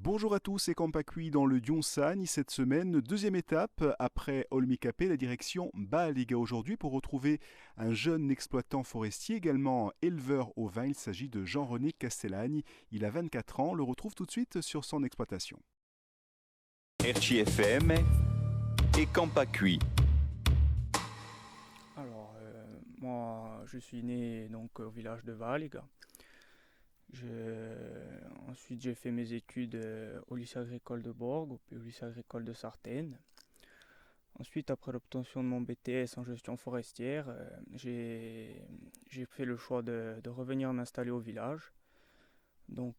Bonjour à tous, c'est Campacui dans le Yonsani cette semaine. Deuxième étape, après Olmikapé, la direction Baaliga aujourd'hui pour retrouver un jeune exploitant forestier, également éleveur au vin. Il s'agit de Jean-René Castellani. Il a 24 ans, on le retrouve tout de suite sur son exploitation. RCFM et Campacui. Alors, moi, je suis né donc au village de Baaliga. Ensuite, j'ai fait mes études au lycée agricole de Borgo, puis au lycée agricole de Sartène. Ensuite, après l'obtention de mon BTS en gestion forestière, j'ai fait le choix de revenir m'installer au village. Donc,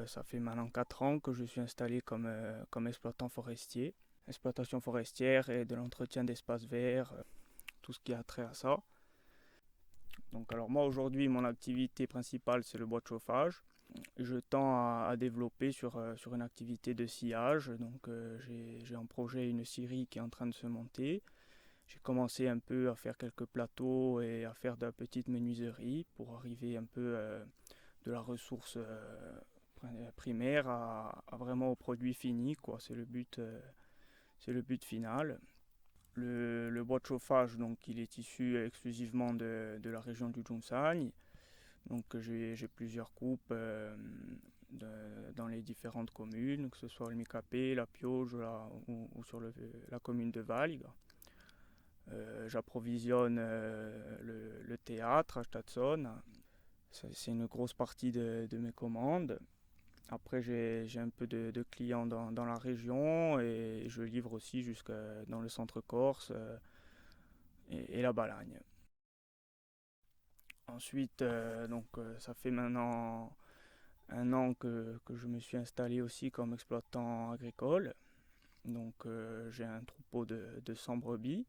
ça fait maintenant 4 ans que je suis installé comme exploitant forestier. Exploitation forestière et de l'entretien d'espaces verts, tout ce qui a trait à ça. Donc alors moi aujourd'hui mon activité principale c'est le bois de chauffage. Je tends à développer sur une activité de sciage. Donc j'ai en projet une scierie qui est en train de se monter. J'ai commencé un peu à faire quelques plateaux et à faire de la petite menuiserie pour arriver un peu de la ressource primaire à vraiment au produit fini, quoi. C'est le but final. Le bois de chauffage, donc, il est issu exclusivement de la région du Yonsani. Donc j'ai plusieurs coupes dans les différentes communes, que ce soit le Micapé, la Pioge ou sur la commune de Valga. J'approvisionne le théâtre à Stadson. C'est une grosse partie de mes commandes. Après, j'ai un peu de clients dans la région et je livre aussi jusque dans le centre Corse et la Balagne. Ensuite, ça fait maintenant 1 an que je me suis installé aussi comme exploitant agricole. Donc, j'ai un troupeau de 100 brebis.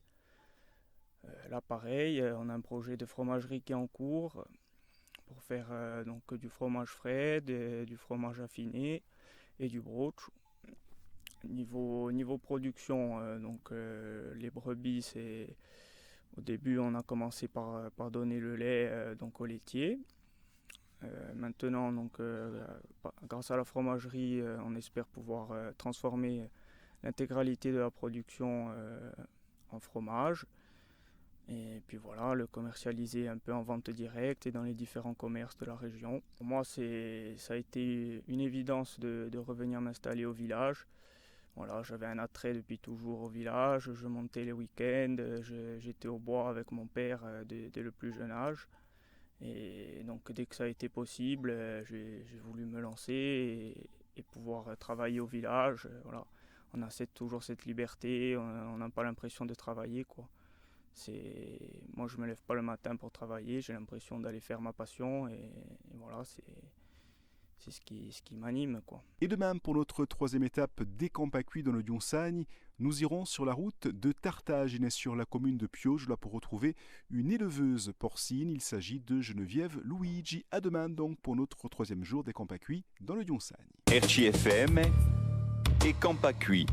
Là, pareil, on a un projet de fromagerie qui est en cours pour faire du fromage frais, du fromage affiné et du broch. Niveau production, les brebis, au début on a commencé par donner le lait au laitier. Maintenant, grâce à la fromagerie, on espère pouvoir transformer l'intégralité de la production en fromage. Et puis voilà, le commercialiser un peu en vente directe et dans les différents commerces de la région. Pour moi, ça a été une évidence de revenir m'installer au village. Voilà, j'avais un attrait depuis toujours au village, je montais les week-ends, j'étais au bois avec mon père dès le plus jeune âge. Et donc dès que ça a été possible, j'ai voulu me lancer et pouvoir travailler au village. Voilà. On a toujours cette liberté, on n'a pas l'impression de travailler, quoi. Moi je me lève pas le matin pour travailler, j'ai l'impression d'aller faire ma passion et voilà, c'est ce qui m'anime, quoi. Et de même pour notre troisième étape des Campacui dans le Yonsani, nous irons sur la route de Tartagine sur la commune de Pioge là pour retrouver une éleveuse porcine. Il s'agit de Geneviève Luigi. À demain donc pour notre troisième jour des Campacui dans le Yonsani. RCFM et Campacui.